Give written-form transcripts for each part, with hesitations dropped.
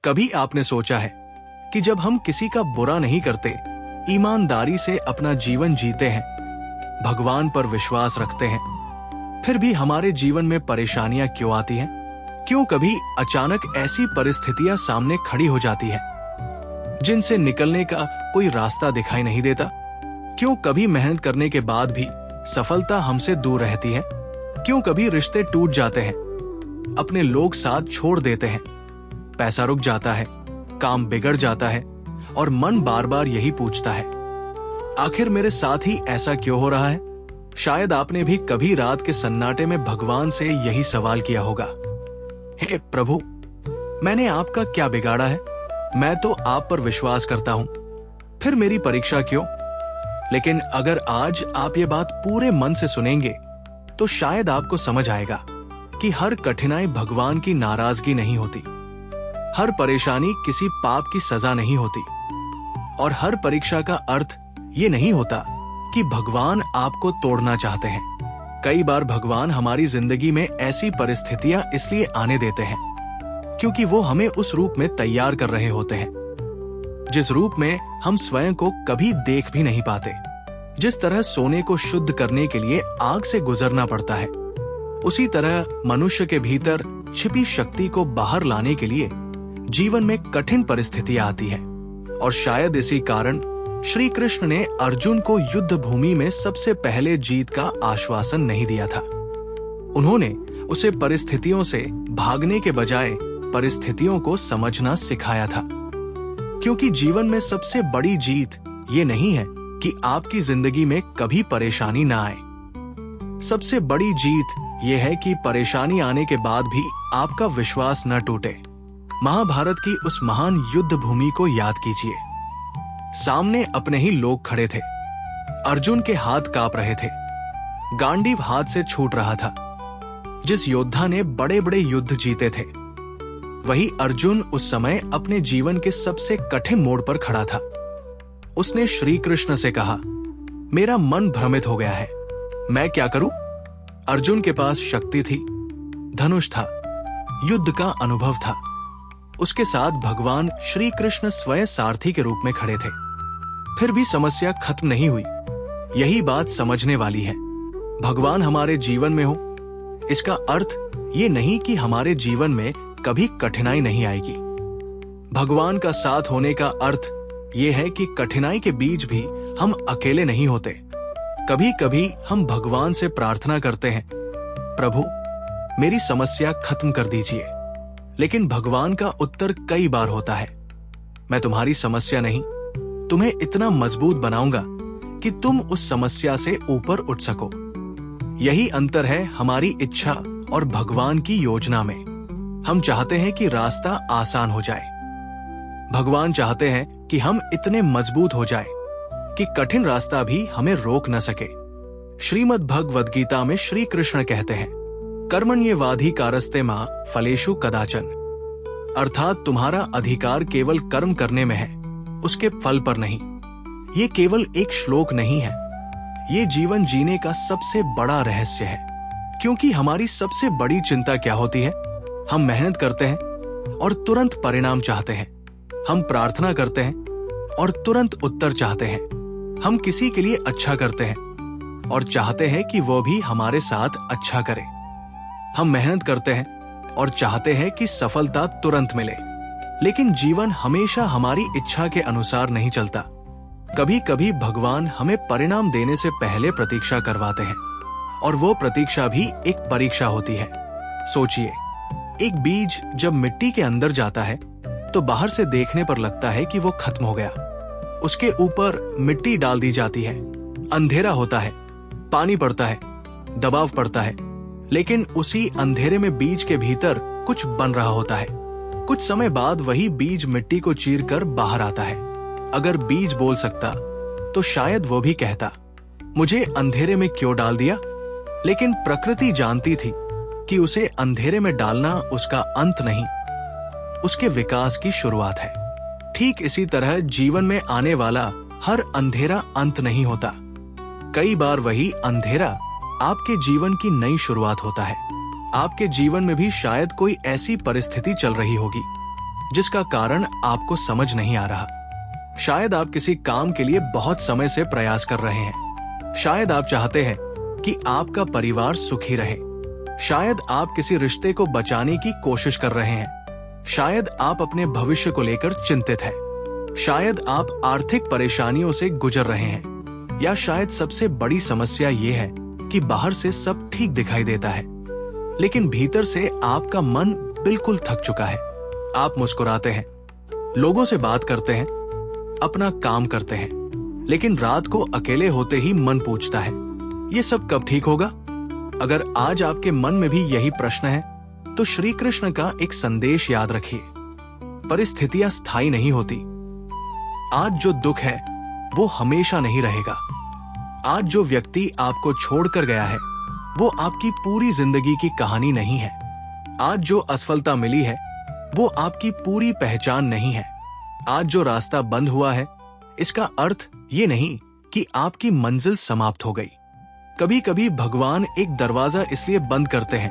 कभी आपने सोचा है कि जब हम किसी का बुरा नहीं करते, ईमानदारी से अपना जीवन जीते हैं, भगवान पर विश्वास रखते हैं, फिर भी हमारे जीवन में परेशानियां क्यों आती हैं? क्यों कभी अचानक ऐसी परिस्थितियां सामने खड़ी हो जाती हैं जिनसे निकलने का कोई रास्ता दिखाई नहीं देता? क्यों कभी मेहनत करने के बाद भी सफलता हमसे दूर रहती है? क्यों कभी रिश्ते टूट जाते हैं, अपने लोग साथ छोड़ देते हैं, पैसा रुक जाता है, काम बिगड़ जाता है और मन बार बार यही पूछता है, आखिर मेरे साथ ही ऐसा क्यों हो रहा है? शायद आपने भी कभी रात के सन्नाटे में भगवान से यही सवाल किया होगा, हे प्रभु, मैंने आपका क्या बिगाड़ा है? मैं तो आप पर विश्वास करता हूं, फिर मेरी परीक्षा क्यों? लेकिन अगर आज आप ये बात पूरे मन से सुनेंगे तो शायद आपको समझ आएगा कि हर कठिनाई भगवान की नाराजगी नहीं होती, हर परेशानी किसी पाप की सजा नहीं होती, और हर परीक्षा का अर्थ ये नहीं होता कि भगवान आपको तोड़ना चाहते हैं। कई बार भगवान हमारी जिंदगी में ऐसी परिस्थितियां इसलिए आने देते हैं क्योंकि वो हमें उस रूप में तैयार कर रहे होते हैं जिस रूप में हम स्वयं को कभी देख भी नहीं पाते। जिस तरह सोने को शुद्ध करने के लिए आग से गुजरना पड़ता है, उसी तरह मनुष्य के भीतर छिपी शक्ति को बाहर लाने के लिए जीवन में कठिन परिस्थितियां आती है। और शायद इसी कारण श्री कृष्ण ने अर्जुन को युद्ध भूमि में सबसे पहले जीत का आश्वासन नहीं दिया था। उन्होंने उसे परिस्थितियों से भागने के बजाय परिस्थितियों को समझना सिखाया था, क्योंकि जीवन में सबसे बड़ी जीत ये नहीं है कि आपकी जिंदगी में कभी परेशानी ना आए। सबसे बड़ी जीत ये है कि परेशानी आने के बाद भी आपका विश्वास न टूटे। महाभारत की उस महान युद्ध भूमि को याद कीजिए। सामने अपने ही लोग खड़े थे, अर्जुन के हाथ कांप रहे थे, गांडीव हाथ से छूट रहा था। जिस योद्धा ने बड़े बड़े युद्ध जीते थे, वही अर्जुन उस समय अपने जीवन के सबसे कठिन मोड़ पर खड़ा था। उसने श्री कृष्ण से कहा, मेरा मन भ्रमित हो गया है, मैं क्या करूं? अर्जुन के पास शक्ति थी, धनुष था, युद्ध का अनुभव था। उसके साथ भगवान श्री कृष्ण स्वयं सारथी के रूप में खड़े थे। फिर भी समस्या खत्म नहीं हुई। यही बात समझने वाली है। भगवान हमारे जीवन में हो, इसका अर्थ ये नहीं कि हमारे जीवन में कभी कठिनाई नहीं आएगी। भगवान का साथ होने का अर्थ ये है कि कठिनाई के बीच भी हम अकेले नहीं होते। कभी कभी हम भगवान से प्रार्थना करते हैं, प्रभु मेरी समस्या खत्म कर दीजिए, लेकिन भगवान का उत्तर कई बार होता है, मैं तुम्हारी समस्या नहीं, तुम्हें इतना मजबूत बनाऊंगा कि तुम उस समस्या से ऊपर उठ सको। यही अंतर है हमारी इच्छा और भगवान की योजना में। हम चाहते हैं कि रास्ता आसान हो जाए, भगवान चाहते हैं कि हम इतने मजबूत हो जाए कि कठिन रास्ता भी हमें रोक न सके। श्रीमद् भगवद गीता में श्री कृष्ण कहते हैं, कर्मण्येवाधिकारस्ते मा फलेषु कदाचन, अर्थात तुम्हारा अधिकार केवल कर्म करने में है, उसके फल पर नहीं। ये केवल एक श्लोक नहीं है, ये जीवन जीने का सबसे बड़ा रहस्य है। क्योंकि हमारी सबसे बड़ी चिंता क्या होती है? हम मेहनत करते हैं और तुरंत परिणाम चाहते हैं, हम प्रार्थना करते हैं और तुरंत उत्तर चाहते हैं, हम किसी के लिए अच्छा करते हैं और चाहते हैं कि वो भी हमारे साथ अच्छा करे, हम मेहनत करते हैं और चाहते हैं कि सफलता तुरंत मिले। लेकिन जीवन हमेशा हमारी इच्छा के अनुसार नहीं चलता। कभी कभी भगवान हमें परिणाम देने से पहले प्रतीक्षा करवाते हैं, और वो प्रतीक्षा भी एक परीक्षा होती है। सोचिए, एक बीज जब मिट्टी के अंदर जाता है तो बाहर से देखने पर लगता है कि वो खत्म हो गया। उसके ऊपर मिट्टी डाल दी जाती है, अंधेरा होता है, पानी पड़ता है, दबाव पड़ता है, लेकिन उसी अंधेरे में बीज के भीतर कुछ बन रहा होता है। कुछ समय बाद वही बीज मिट्टी को चीरकर बाहर आता है। अगर बीज बोल सकता तो शायद वो भी कहता, मुझे अंधेरे में क्यों डाल दिया? लेकिन प्रकृति जानती थी कि उसे अंधेरे में डालना उसका अंत नहीं, उसके विकास की शुरुआत है। ठीक इसी तरह जीवन में आने वाला हर अंधेरा अंत नहीं होता। कई बार वही अंधेरा आपके जीवन की नई शुरुआत होता है। आपके जीवन में भी शायद कोई ऐसी परिस्थिति चल रही होगी जिसका कारण आपको समझ नहीं आ रहा। शायद आप किसी काम के लिए बहुत समय से प्रयास कर रहे हैं। शायद आप चाहते हैं कि आपका परिवार सुखी रहे। शायद आप किसी रिश्ते को बचाने की कोशिश कर रहे हैं। शायद आप अपने भविष्य को लेकर चिंतित हैं। शायद आप आर्थिक परेशानियों से गुजर रहे हैं, या शायद सबसे बड़ी समस्या ये है कि बाहर से सब ठीक दिखाई देता है, लेकिन भीतर से आपका मन बिल्कुल थक चुका है। आप मुस्कुराते हैं, लोगों से बात करते हैं, अपना काम करते हैं, लेकिन रात को अकेले होते ही मन पूछता है, ये सब कब ठीक होगा? अगर आज आपके मन में भी यही प्रश्न है, तो श्री कृष्ण का एक संदेश याद रखिए। परिस्थितियां स्थायी नहीं होती। आज जो दुख है वो हमेशा नहीं रहेगा। आज जो व्यक्ति आपको छोड़कर गया है वो आपकी पूरी जिंदगी की कहानी नहीं है। आज जो असफलता मिली है वो आपकी पूरी पहचान नहीं है। आज जो रास्ता बंद हुआ है, इसका अर्थ ये नहीं कि आपकी मंजिल समाप्त हो गई। कभी कभी भगवान एक दरवाजा इसलिए बंद करते हैं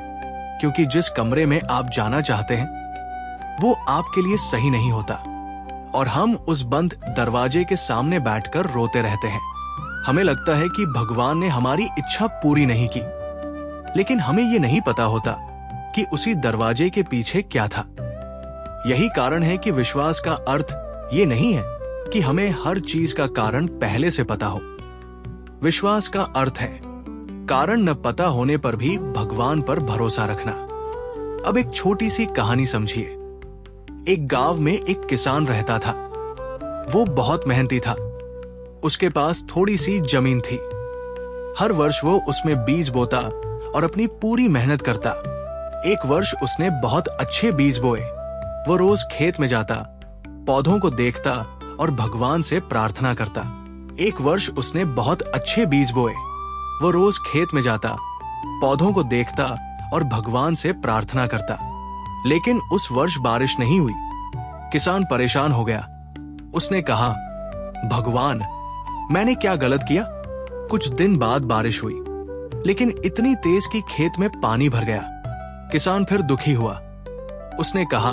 क्योंकि जिस कमरे में आप जाना चाहते हैं वो आपके लिए सही नहीं होता, और हम उस बंद दरवाजे के सामने बैठकर रोते रहते हैं। हमें लगता है कि भगवान ने हमारी इच्छा पूरी नहीं की, लेकिन हमें ये नहीं पता होता कि उसी दरवाजे के पीछे क्या था। यही कारण है कि विश्वास का अर्थ ये नहीं है कि हमें हर चीज का कारण पहले से पता हो। विश्वास का अर्थ है कारण न पता होने पर भी भगवान पर भरोसा रखना। अब एक छोटी सी कहानी समझिए। एक गांव में एक किसान रहता था। वो बहुत मेहनती था। उसके पास थोड़ी सी जमीन थी। हर वर्ष वो उसमें बीज बोता और अपनी पूरी मेहनत करता। एक वर्ष उसने बहुत अच्छे बीज बोए। वो रोज खेत में जाता, पौधों को देखता और भगवान से प्रार्थना करता। एक वर्ष उसने बहुत अच्छे बीज बोए। वो रोज खेत में जाता, पौधों को देखता और भगवान से प्रार्थना करता। लेकिन उस वर्ष बारिश नहीं हुई। किसान परेशान हो गया। उसने कहा, भगवान, मैंने क्या गलत किया? कुछ दिन बाद बारिश हुई, लेकिन इतनी तेज कि खेत में पानी भर गया। किसान फिर दुखी हुआ। उसने कहा,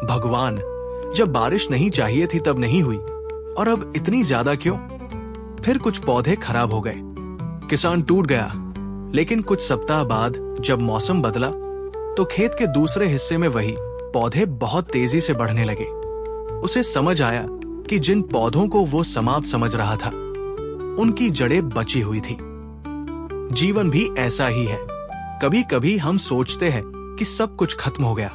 भगवान, जब बारिश नहीं चाहिए थी तब नहीं हुई, और अब इतनी ज्यादा क्यों? फिर कुछ पौधे खराब हो गए। किसान टूट गया। लेकिन कुछ सप्ताह बाद जब मौसम बदला तो खेत के दूसरे हिस्से में वही पौधे बहुत तेजी से बढ़ने लगे। उसे समझ आया कि जिन पौधों को वो समाप्त समझ रहा था उनकी जड़ें बची हुई थी। जीवन भी ऐसा ही है। कभी कभी हम सोचते हैं कि सब कुछ खत्म हो गया,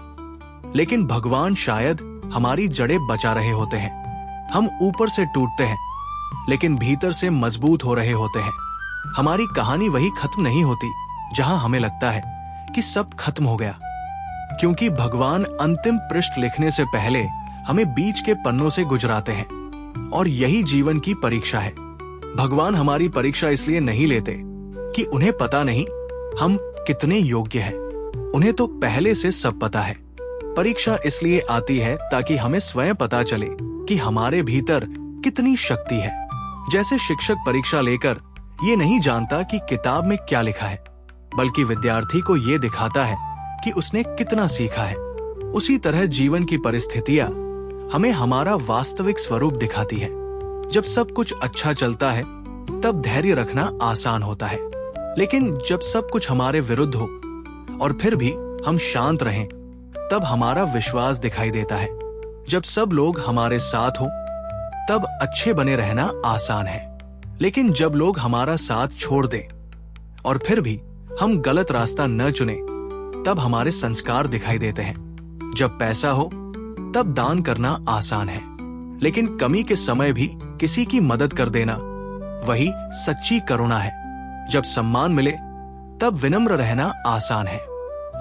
लेकिन भगवान शायद हमारी जड़ें बचा रहे होते हैं। हम ऊपर से टूटते हैं, लेकिन भीतर से मजबूत हो रहे होते हैं। हमारी कहानी वही खत्म नहीं होती जहां हमें लगता है कि सब खत्म हो गया, क्योंकि भगवान अंतिम पृष्ठ लिखने से पहले हमें बीच के पन्नों से गुजराते हैं। और यही जीवन की परीक्षा है। भगवान हमारी परीक्षा इसलिए नहीं लेते कि उन्हें पता नहीं हम कितने योग्य हैं। उन्हें तो पहले से सब पता है। परीक्षा इसलिए आती है ताकि हमें स्वयं पता चले कि हमारे भीतर कितनी शक्ति है। जैसे शिक्षक परीक्षा लेकर ये नहीं जानता कि किताब में क्या लिखा है, बल्कि विद्यार्थी को ये दिखाता है कि उसने कितना सीखा है। उसी तरह जीवन की परिस्थितियां हमें हमारा वास्तविक स्वरूप दिखाती है। जब सब कुछ अच्छा चलता है तब धैर्य रखना आसान होता है, लेकिन जब सब कुछ हमारे विरुद्ध हो और फिर भी हम शांत रहें तब हमारा विश्वास दिखाई देता है। जब सब लोग हमारे साथ हो तब अच्छे बने रहना आसान है, लेकिन जब लोग हमारा साथ छोड़ दें और फिर भी हम गलत रास्ता न चुने तब हमारे संस्कार दिखाई देते हैं। जब पैसा हो तब दान करना आसान है, लेकिन कमी के समय भी किसी की मदद कर देना वही सच्ची करुणा है। जब सम्मान मिले तब विनम्र रहना आसान है,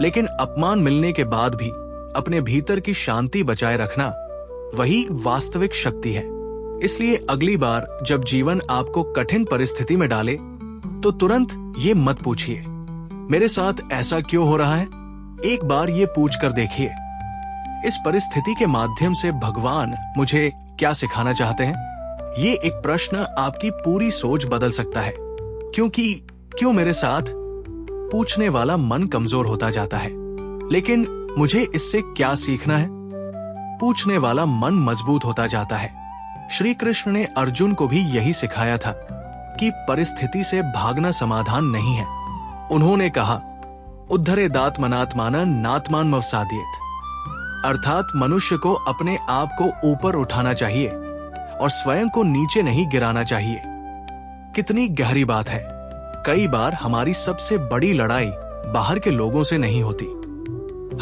लेकिन अपमान मिलने के बाद भी अपने भीतर की शांति बचाए रखना वही वास्तविक शक्ति है। इसलिए अगली बार जब जीवन आपको कठिन परिस्थिति में डाले तो तुरंत ये मत पूछिए, मेरे साथ ऐसा क्यों हो रहा है? एक बार ये पूछ कर देखिए, इस परिस्थिति के माध्यम से भगवान मुझे क्या सिखाना चाहते हैं? ये एक प्रश्न आपकी पूरी सोच बदल सकता है। क्यों मेरे साथ? पूछने वाला मन कमजोर होता जाता है। लेकिन मुझे इससे क्या सीखना है? पूछने वाला मन मजबूत होता जाता है। श्री कृष्ण ने अर्जुन को भी यही सिखाया था कि परिस्थिति से भागना समाधान नहीं है। उन्होंने कहा, उद्धरेदात्मनात्मानं नात्मान मवसादयेत्, अर्थात मनुष्य को अपने आप को ऊपर उठाना चाहिए और स्वयं को नीचे नहीं गिराना चाहिए। कितनी गहरी बात है। कई बार हमारी सबसे बड़ी लड़ाई बाहर के लोगों से नहीं होती,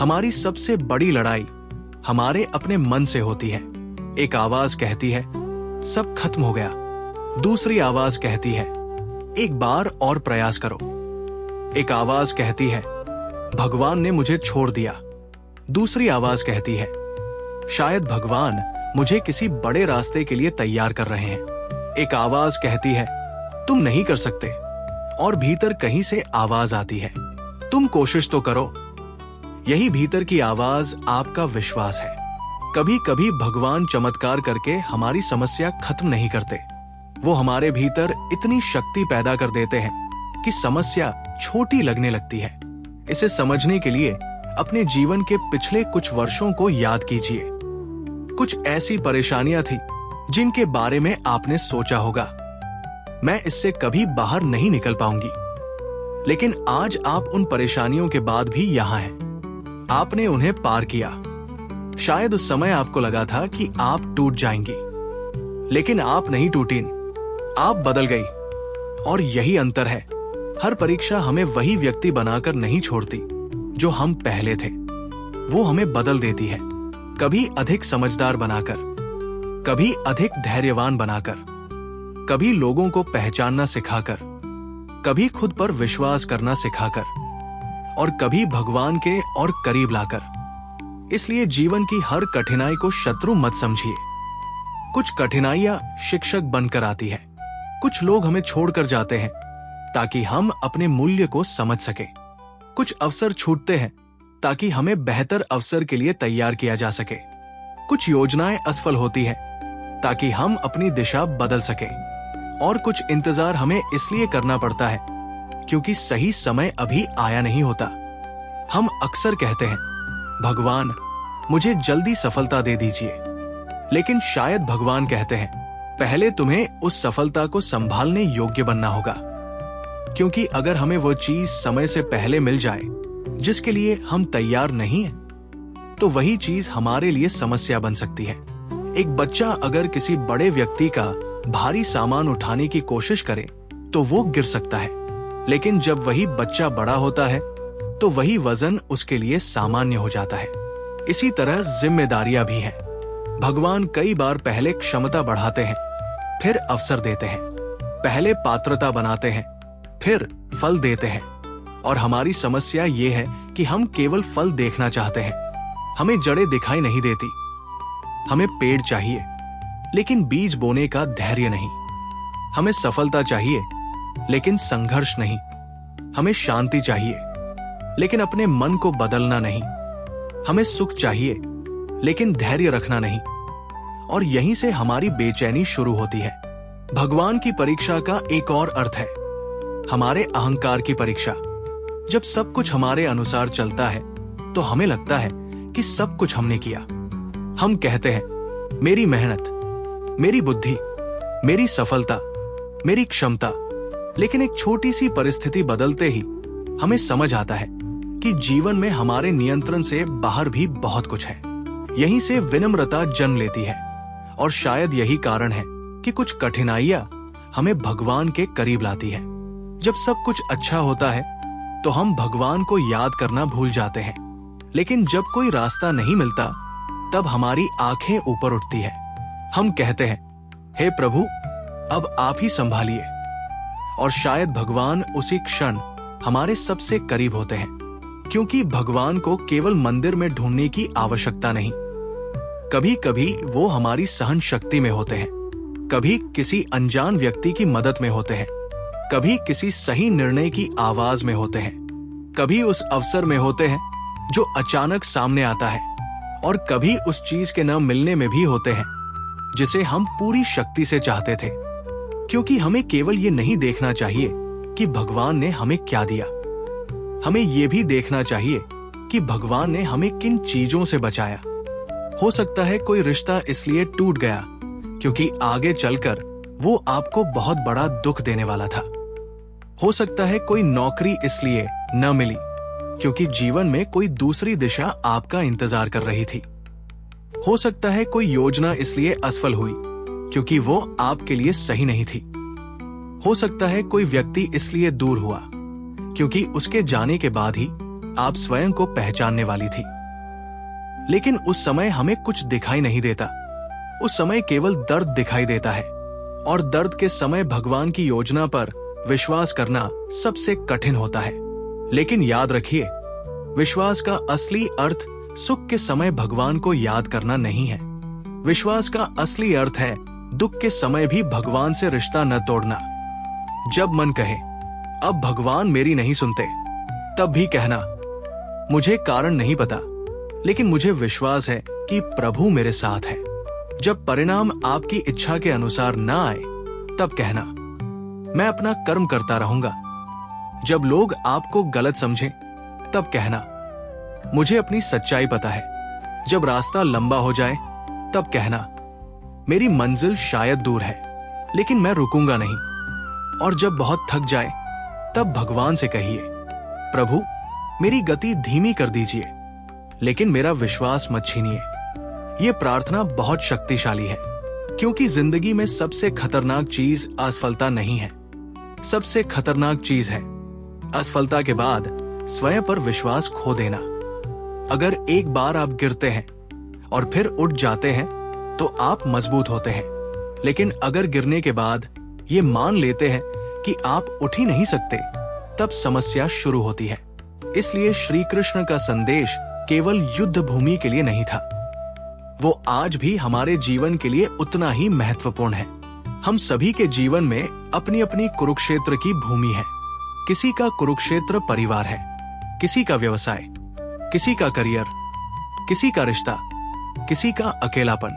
हमारी सबसे बड़ी लड़ाई हमारे अपने मन से होती है। एक आवाज कहती है, सब खत्म हो गया। दूसरी आवाज कहती है, एक बार और प्रयास करो। एक आवाज कहती है, भगवान ने मुझे छोड़ दिया। दूसरी आवाज कहती है, शायद भगवान मुझे किसी बड़े रास्ते के लिए तैयार कर रहे हैं। एक आवाज कहती है, तुम नहीं कर सकते। और भीतर कहीं से आवाज आती है, तुम कोशिश तो करो। यही भीतर की आवाज आपका विश्वास है। कभी कभी भगवान चमत्कार करके हमारी समस्या खत्म नहीं करते, वो हमारे भीतर इतनी शक्ति पैदा कर देते हैं कि समस्या छोटी लगने लगती है। इसे समझने के लिए अपने जीवन के पिछले कुछ वर्षों को याद कीजिए। कुछ ऐसी परेशानियां थी जिनके बारे में आपने सोचा होगा, मैं इससे कभी बाहर नहीं निकल पाऊंगी। लेकिन आज आप उन परेशानियों के बाद भी यहां हैं। आपने उन्हें पार किया। शायद उस समय आपको लगा था कि आप टूट जाएंगी, लेकिन आप नहीं टूटीं, आप बदल गई। और यही अंतर है, हर परीक्षा हमें वही व्यक्ति बनाकर नहीं छोड़ती जो हम पहले थे, वो हमें बदल देती है। कभी अधिक समझदार बनाकर, कभी अधिक धैर्यवान बनाकर, कभी लोगों को पहचानना सिखाकर, कभी खुद पर विश्वास करना सिखाकर, और कभी भगवान के और करीब लाकर। इसलिए जीवन की हर कठिनाई को शत्रु मत समझिए। कुछ कठिनाइयां शिक्षक बनकर आती है। कुछ लोग हमें छोड़कर जाते हैं ताकि हम अपने मूल्य को समझ सके। कुछ अवसर छूटते हैं ताकि हमें बेहतर अवसर के लिए तैयार किया जा सके। कुछ योजनाएं असफल होती हैं ताकि हम अपनी दिशा बदल सके। और कुछ इंतजार हमें इसलिए करना पड़ता है क्योंकि सही समय अभी आया नहीं होता। हम अक्सर कहते हैं, भगवान मुझे जल्दी सफलता दे दीजिए, लेकिन शायद भगवान कहते हैं, पहले तुम्हें उस सफलता को संभालने योग्य बनना होगा। क्योंकि अगर हमें वो चीज समय से पहले मिल जाए जिसके लिए हम तैयार नहीं हैं, तो वही चीज हमारे लिए समस्या बन सकती है। एक बच्चा अगर किसी बड़े व्यक्ति का भारी सामान उठाने की कोशिश करे तो वो गिर सकता है, लेकिन जब वही बच्चा बड़ा होता है तो वही वजन उसके लिए सामान्य हो जाता है। इसी तरह जिम्मेदारियां भी हैं। भगवान कई बार पहले क्षमता बढ़ाते हैं, फिर अवसर देते हैं। पहले पात्रता बनाते हैं, फिर फल देते हैं। और हमारी समस्या ये है कि हम केवल फल देखना चाहते हैं। हमें जड़ें दिखाई नहीं देती। हमें पेड़ चाहिए, लेकिन बीज बोने का धैर्य नहीं। हमें सफलता चाहिए, लेकिन संघर्ष नहीं। हमें शांति चाहिए, लेकिन अपने मन को बदलना नहीं। हमें सुख चाहिए, लेकिन धैर्य रखना नहीं। और यहीं से हमारी बेचैनी शुरू होती है। भगवान की परीक्षा का एक और अर्थ है, हमारे अहंकार की परीक्षा। जब सब कुछ हमारे अनुसार चलता है तो हमें लगता है कि सब कुछ हमने किया। हम कहते हैं, मेरी मेहनत, मेरी बुद्धि, मेरी सफलता, मेरी क्षमता। लेकिन एक छोटी सी परिस्थिति बदलते ही हमें समझ आता है कि जीवन में हमारे नियंत्रण से बाहर भी बहुत कुछ है। यहीं से विनम्रता जन्म लेती है। और शायद यही कारण है कि कुछ कठिनाइयां हमें भगवान के करीब लाती है। जब सब कुछ अच्छा होता है तो हम भगवान को याद करना भूल जाते हैं, लेकिन जब कोई रास्ता नहीं मिलता तब हमारी आंखें ऊपर उठती है। हम कहते हैं, हे प्रभु, अब आप ही संभालिए। और शायद भगवान उसी क्षण हमारे सबसे करीब होते हैं, क्योंकि भगवान को केवल मंदिर में ढूंढने की आवश्यकता नहीं। कभी कभी वो हमारी सहन शक्ति में होते हैं, कभी किसी अनजान व्यक्ति की मदद में होते हैं, कभी किसी सही निर्णय की आवाज में होते हैं, कभी उस अवसर में होते हैं जो अचानक सामने आता है, और कभी उस चीज के न मिलने में भी होते हैं जिसे हम पूरी शक्ति से चाहते थे। क्योंकि हमें केवल ये नहीं देखना चाहिए कि भगवान ने हमें क्या दिया, हमें ये भी देखना चाहिए कि भगवान ने हमें किन चीजों से बचाया। हो सकता है कोई रिश्ता इसलिए टूट गया क्योंकि आगे चलकर वो आपको बहुत बड़ा दुख देने वाला था। हो सकता है कोई नौकरी इसलिए न मिली क्योंकि जीवन में कोई दूसरी दिशा आपका इंतजार कर रही थी। हो सकता है कोई योजना इसलिए असफल हुई क्योंकि वो आपके लिए सही नहीं थी। हो सकता है कोई व्यक्ति इसलिए दूर हुआ क्योंकि उसके जाने के बाद ही आप स्वयं को पहचानने वाली थी। लेकिन उस समय हमें कुछ दिखाई नहीं देता। उस समय केवल दर्द दिखाई देता है, और दर्द के समय भगवान की योजना पर विश्वास करना सबसे कठिन होता है। लेकिन याद रखिए, विश्वास का असली अर्थ सुख के समय भगवान को याद करना नहीं है। विश्वास का असली अर्थ है दुख के समय भी भगवान से रिश्ता न तोड़ना। जब मन कहे अब भगवान मेरी नहीं सुनते, तब भी कहना मुझे कारण नहीं पता, लेकिन मुझे विश्वास है कि प्रभु मेरे साथ है। जब परिणाम आपकी इच्छा के अनुसार न आए, तब कहना मैं अपना कर्म करता रहूंगा। जब लोग आपको गलत समझें, तब कहना मुझे अपनी सच्चाई पता है। जब रास्ता लंबा हो जाए, तब कहना मेरी मंजिल शायद दूर है, लेकिन मैं रुकूंगा नहीं। और जब बहुत थक जाए, तब भगवान से कहिए प्रभु मेरी गति धीमी कर दीजिए, लेकिन मेरा विश्वास मत छीनिए। ये प्रार्थना बहुत शक्तिशाली है, क्योंकि जिंदगी में सबसे खतरनाक चीज असफलता नहीं है। सबसे खतरनाक चीज है असफलता के बाद स्वयं पर विश्वास खो देना। अगर एक बार आप गिरते हैं और फिर उठ जाते हैं, तो आप मजबूत होते हैं। लेकिन अगर गिरने के बाद ये मान लेते हैं कि आप उठ ही नहीं सकते, तब समस्या शुरू होती है। इसलिए श्री कृष्ण का संदेश केवल युद्ध भूमि के लिए नहीं था, वो आज भी हमारे जीवन के लिए उतना ही महत्वपूर्ण है। हम सभी के जीवन में अपनी अपनी कुरुक्षेत्र की भूमि है। किसी का कुरुक्षेत्र परिवार है, किसी का व्यवसाय, किसी का करियर, किसी का रिश्ता, किसी का अकेलापन,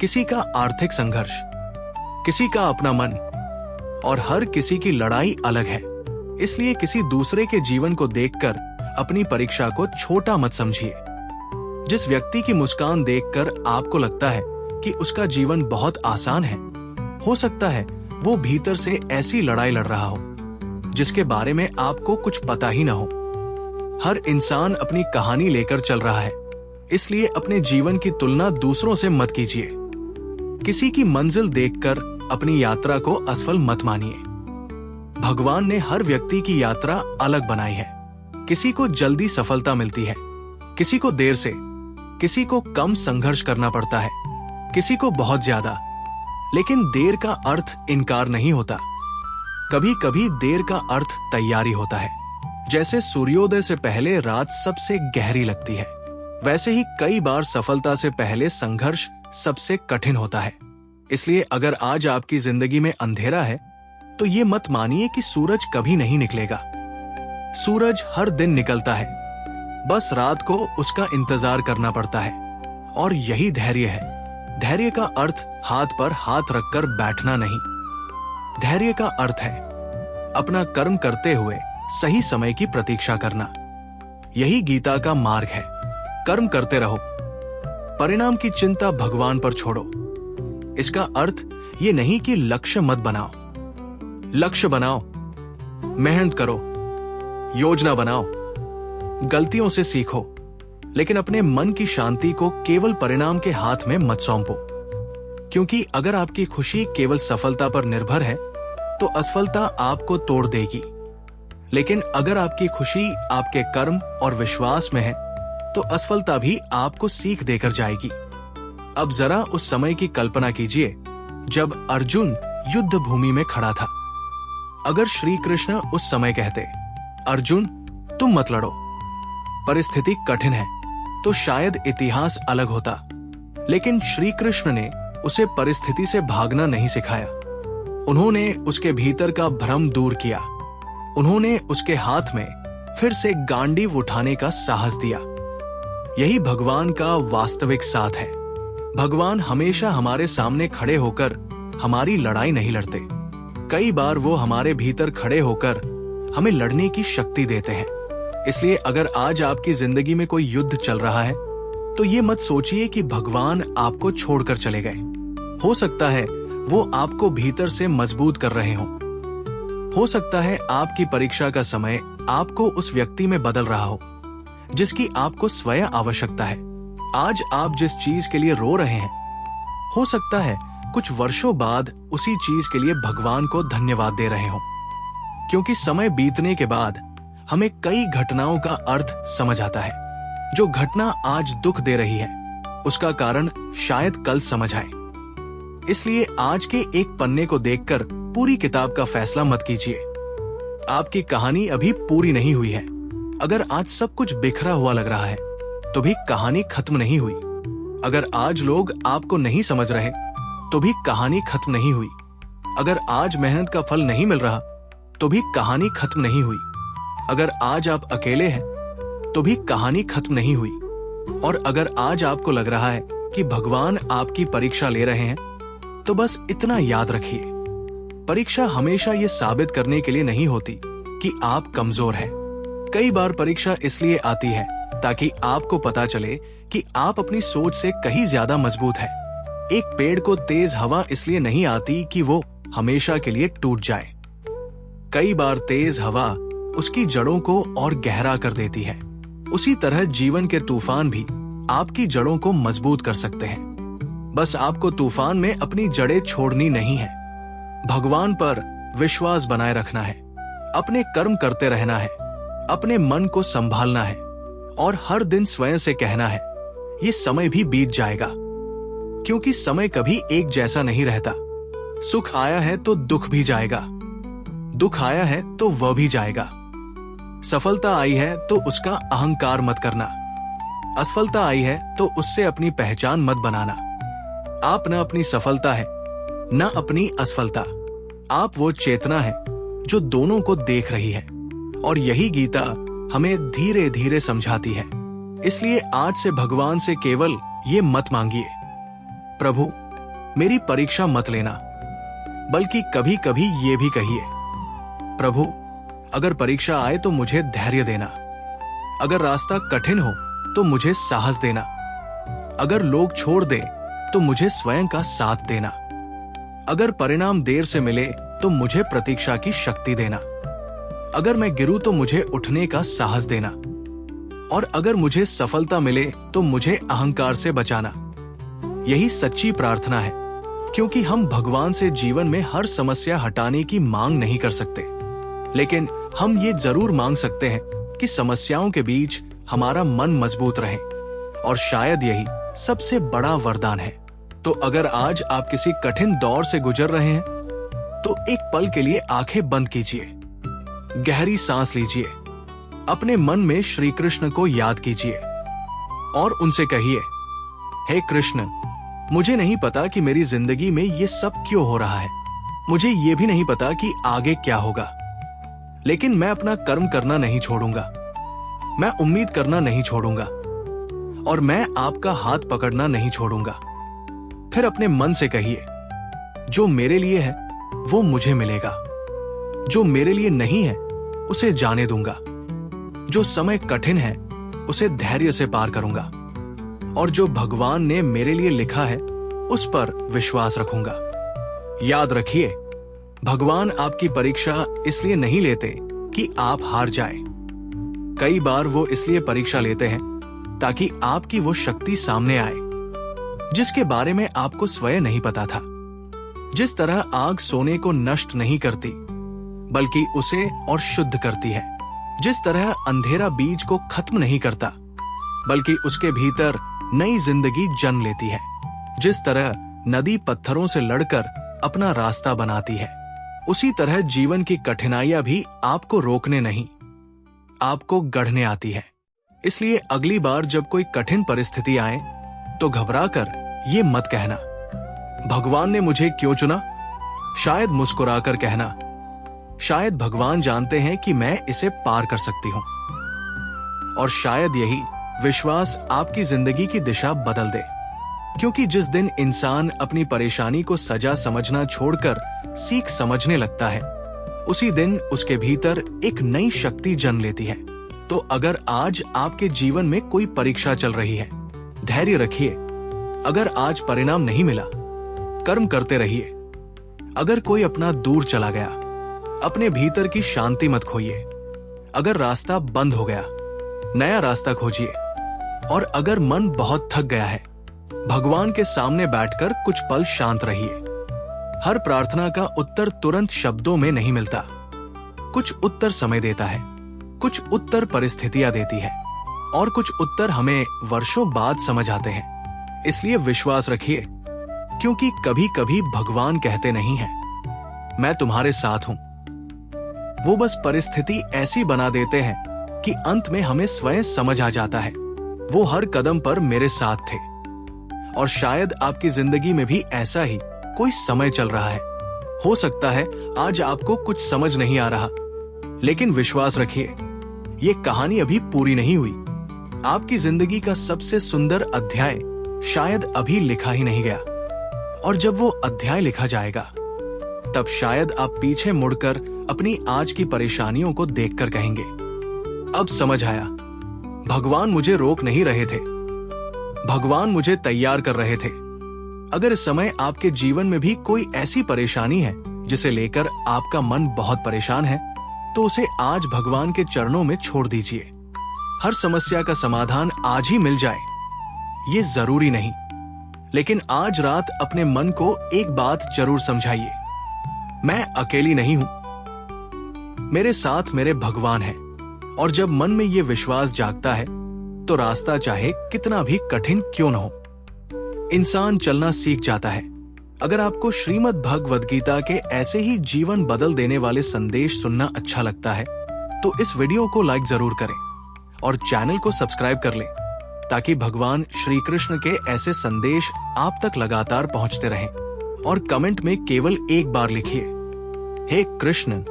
किसी का आर्थिक संघर्ष, किसी का अपना मन, और हर किसी की लड़ाई अलग है। इसलिए किसी दूसरे के जीवन को देखकर अपनी परीक्षा को छोटा मत समझिए। जिस व्यक्ति की मुस्कान देखकर आपको लगता है कि उसका जीवन बहुत आसान है, हो सकता है वो भीतर से ऐसी लड़ाई लड़ रहा हो जिसके बारे में आपको कुछ पता ही ना हो। हर इंसान अपनी कहानी लेकर चल रहा है, इसलिए अपने जीवन की तुलना दूसरों से मत कीजिए। किसी की मंजिल देखकर अपनी यात्रा को असफल मत मानिए। भगवान ने हर व्यक्ति की यात्रा अलग बनाई है। किसी को जल्दी सफलता मिलती है, किसी को देर से, किसी को कम संघर्ष करना पड़ता है, किसी को बहुत ज्यादा। लेकिन देर का अर्थ इनकार नहीं होता। कभी कभी देर का अर्थ तैयारी होता है। जैसे सूर्योदय से पहले रात सबसे गहरी लगती है, वैसे ही कई बार सफलता से पहले संघर्ष सबसे कठिन होता है। इसलिए अगर आज आपकी जिंदगी में अंधेरा है, तो ये मत मानिए कि सूरज कभी नहीं निकलेगा। सूरज हर दिन निकलता है, बस रात को उसका इंतजार करना पड़ता है। और यही धैर्य है। धैर्य का अर्थ हाथ पर हाथ रखकर बैठना नहीं। धैर्य का अर्थ है अपना कर्म करते हुए सही समय की प्रतीक्षा करना। यही गीता का मार्ग है। कर्म करते रहो, परिणाम की चिंता भगवान पर छोड़ो। इसका अर्थ ये नहीं कि लक्ष्य मत बनाओ। लक्ष्य बनाओ, मेहनत करो, योजना बनाओ, गलतियों से सीखो, लेकिन अपने मन की शांति को केवल परिणाम के हाथ में मत सौंपो। क्योंकि अगर आपकी खुशी केवल सफलता पर निर्भर है, तो असफलता आपको तोड़ देगी। लेकिन अगर आपकी खुशी आपके कर्म और विश्वास में है, तो असफलता भी आपको सीख देकर जाएगी। अब जरा उस समय की कल्पना कीजिए जब अर्जुन युद्ध भूमि में खड़ा था। अगर श्री कृष्ण उस समय कहते, अर्जुन तुम मत लड़ो, परिस्थिति कठिन है, तो शायद इतिहास अलग होता। लेकिन श्री कृष्ण ने उसे परिस्थिति से भागना नहीं सिखाया। उन्होंने उसके भीतर का भ्रम दूर किया। उन्होंने उसके हाथ में फिर से गांडीव उठाने का साहस दिया। यही भगवान का वास्तविक साथ है। भगवान हमेशा हमारे सामने खड़े होकर हमारी लड़ाई नहीं लड़ते। कई बार वो हमारे भीतर खड़े होकर हमें लड़ने की शक्ति देते हैं। इसलिए अगर आज आपकी जिंदगी में कोई युद्ध चल रहा है, तो ये मत सोचिए कि भगवान आपको छोड़कर चले गए। हो सकता है वो आपको भीतर से मजबूत कर रहे हों। हो सकता है आपकी परीक्षा का समय आपको उस व्यक्ति में बदल रहा हो जिसकी आपको स्वयं आवश्यकता है। आज आप जिस चीज के लिए रो रहे हैं, हो सकता है कुछ वर्षों बाद उसी चीज के लिए भगवान को धन्यवाद दे रहे हो। क्योंकि समय बीतने के बाद हमें कई घटनाओं का अर्थ समझ आता है। जो घटना आज दुख दे रही है, उसका कारण शायद कल समझ आए। इसलिए आज के एक पन्ने को देखकर पूरी किताब का फैसला मत कीजिए। आपकी कहानी अभी पूरी नहीं हुई है। अगर आज सब कुछ बिखरा हुआ लग रहा है, तो भी कहानी खत्म नहीं हुई। अगर आज लोग आपको नहीं समझ रहे, तो भी कहानी खत्म नहीं हुई। अगर आज मेहनत का फल नहीं मिल रहा, तो भी कहानी खत्म नहीं हुई। अगर आज आप अकेले हैं, तो भी कहानी खत्म नहीं हुई। और अगर आज आपको लग रहा है कि भगवान आपकी परीक्षा ले रहे हैं, तो बस इतना याद रखिए, परीक्षा हमेशा ये साबित करने के लिए नहीं होती कि आप कमजोर हैं। कई बार परीक्षा इसलिए आती है ताकि आपको पता चले कि आप अपनी सोच से कहीं ज्यादा मजबूत हैं। एक पेड़ को तेज हवा इसलिए नहीं आती कि वो हमेशा के लिए टूट जाए। कई बार तेज हवा उसकी जड़ों को और गहरा कर देती है। उसी तरह जीवन के तूफान भी आपकी जड़ों को मजबूत कर सकते हैं। बस आपको तूफान में अपनी जड़ें छोड़नी नहीं है। भगवान पर विश्वास बनाए रखना है, अपने कर्म करते रहना है, अपने मन को संभालना है और हर दिन स्वयं से कहना है, ये समय भी बीत जाएगा। क्योंकि समय कभी एक जैसा नहीं रहता। सुख आया है तो दुख भी जाएगा, दुख आया है तो वह भी जाएगा। सफलता आई है तो उसका अहंकार मत करना, असफलता आई है तो उससे अपनी पहचान मत बनाना। आप न अपनी सफलता है, न अपनी असफलता। आप वो चेतना है जो दोनों को देख रही है। और यही गीता हमें धीरे धीरे समझाती है। इसलिए आज से भगवान से केवल ये मत मांगिए, प्रभु मेरी परीक्षा मत लेना, बल्कि कभी कभी ये भी कहिए, प्रभु अगर परीक्षा आए तो मुझे धैर्य देना, अगर रास्ता कठिन हो तो मुझे साहस देना, अगर लोग छोड़ दे तो मुझे स्वयं का साथ देना, अगर परिणाम देर से मिले तो मुझे प्रतीक्षा की शक्ति देना, अगर मैं गिरूं तो मुझे उठने का साहस देना, और अगर मुझे सफलता मिले तो मुझे अहंकार से बचाना। यही सच्ची प्रार्थना है, क्योंकि हम भगवान से जीवन में हर समस्या हटाने की मांग नहीं कर सकते, लेकिन हम ये जरूर मांग सकते हैं कि समस्याओं के बीच हमारा मन मजबूत रहे। और शायद यही सबसे बड़ा वरदान है। तो अगर आज आप किसी कठिन दौर से गुजर रहे हैं, तो एक पल के लिए आंखें बंद कीजिए, गहरी सांस लीजिए, अपने मन में श्री कृष्ण को याद कीजिए और उनसे कहिए, हे कृष्ण, मुझे नहीं पता कि मेरी जिंदगी में ये सब क्यों हो रहा है, मुझे ये भी नहीं पता कि आगे क्या होगा, लेकिन मैं अपना कर्म करना नहीं छोड़ूंगा, मैं उम्मीद करना नहीं छोड़ूंगा, और मैं आपका हाथ पकड़ना नहीं छोड़ूंगा। फिर अपने मन से कहिए, जो मेरे लिए है वो मुझे मिलेगा, जो मेरे लिए नहीं है उसे जाने दूंगा, जो समय कठिन है उसे धैर्य से पार करूंगा, और जो भगवान ने मेरे लिए लिखा है उस पर विश्वास रखूंगा। याद रखिए, भगवान आपकी परीक्षा इसलिए नहीं लेते कि आप हार जाए। कई बार वो इसलिए परीक्षा लेते हैं ताकि आपकी वो शक्ति सामने आए जिसके बारे में आपको स्वयं नहीं पता था। जिस तरह आग सोने को नष्ट नहीं करती बल्कि उसे और शुद्ध करती है, जिस तरह अंधेरा बीज को खत्म नहीं करता बल्कि उसके भीतर नई जिंदगी जन्म लेती है, जिस तरह नदी पत्थरों से लड़कर अपना रास्ता बनाती है, उसी तरह जीवन की कठिनाइयां भी आपको रोकने नहीं, आपको गढ़ने आती है। इसलिए अगली बार जब कोई कठिन परिस्थिति आए तो घबराकर ये मत कहना, भगवान ने मुझे क्यों चुना। शायद मुस्कुराकर कहना, शायद भगवान जानते हैं कि मैं इसे पार कर सकती हूं। और शायद यही विश्वास आपकी जिंदगी की दिशा बदल दे। क्योंकि जिस दिन इंसान अपनी परेशानी को सजा समझना छोड़कर सीख समझने लगता है, उसी दिन उसके भीतर एक नई शक्ति जन्म लेती है। तो अगर आज आपके जीवन में कोई परीक्षा चल रही है, धैर्य रखिए। अगर आज परिणाम नहीं मिला, कर्म करते रहिए। अगर कोई अपना दूर चला गया, अपने भीतर की शांति मत खोइए। अगर रास्ता बंद हो गया, नया रास्ता खोजिए। और अगर मन बहुत थक गया है, भगवान के सामने बैठकर कुछ पल शांत रहिए। हर प्रार्थना का उत्तर तुरंत शब्दों में नहीं मिलता। कुछ उत्तर समय देता है, कुछ उत्तर परिस्थितियां देती है, और कुछ उत्तर हमें वर्षों बाद समझ आते हैं। इसलिए विश्वास रखिए, क्योंकि कभी कभी भगवान कहते नहीं हैं मैं तुम्हारे साथ हूं। वो बस परिस्थिति ऐसी बना देते हैं कि अंत में हमें स्वयं समझ आ जाता है वो हर कदम पर मेरे साथ थे। और शायद आपकी जिंदगी में भी ऐसा ही कोई समय चल रहा है। हो सकता है आज आपको कुछ समझ नहीं आ रहा, लेकिन विश्वास रखिए, ये कहानी अभी पूरी नहीं हुई। आपकी जिंदगी का सबसे सुंदर अध्याय शायद अभी लिखा ही नहीं गया। और जब वो अध्याय लिखा जाएगा, तब शायद आप पीछे मुड़कर अपनी आज की परेशानियों को देखकर कहेंगे, अब समझ आया, भगवान मुझे रोक नहीं रहे थे, भगवान मुझे तैयार कर रहे थे। अगर इस समय आपके जीवन में भी कोई ऐसी परेशानी है जिसे लेकर आपका मन बहुत परेशान है, तो उसे आज भगवान के चरणों में छोड़ दीजिए। हर समस्या का समाधान आज ही मिल जाए, ये जरूरी नहीं, लेकिन आज रात अपने मन को एक बात जरूर समझाइए, मैं अकेली नहीं हूं, मेरे साथ मेरे भगवान हैं। और जब मन में ये विश्वास जागता है, तो रास्ता चाहे कितना भी कठिन क्यों न हो, इंसान चलना सीख जाता है। अगर आपको श्रीमद् भगवद गीता के ऐसे ही जीवन बदल देने वाले संदेश सुनना अच्छा लगता है, तो इस वीडियो को लाइक जरूर करें और चैनल को सब्सक्राइब कर लें, ताकि भगवान श्री कृष्ण के ऐसे संदेश आप तक लगातार पहुंचते रहें। और कमेंट में केवल एक बार लिखिए, हे कृष्ण,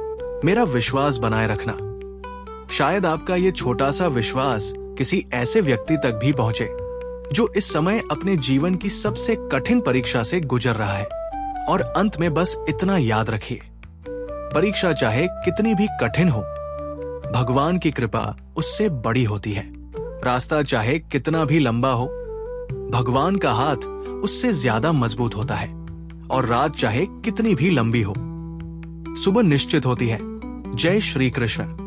मेरा विश्वास बनाए रखना। शायद आपका ये छोटा सा विश्वास किसी ऐसे व्यक्ति तक भी पहुंचे जो इस समय अपने जीवन की सबसे कठिन परीक्षा से गुजर रहा है। और अंत में बस इतना याद रखिए, परीक्षा चाहे कितनी भी कठिन हो, भगवान की कृपा उससे बड़ी होती है। रास्ता चाहे कितना भी लंबा हो, भगवान का हाथ उससे ज्यादा मजबूत होता है। और रात चाहे कितनी भी लंबी हो, सुबह निश्चित होती है। जय श्री कृष्ण।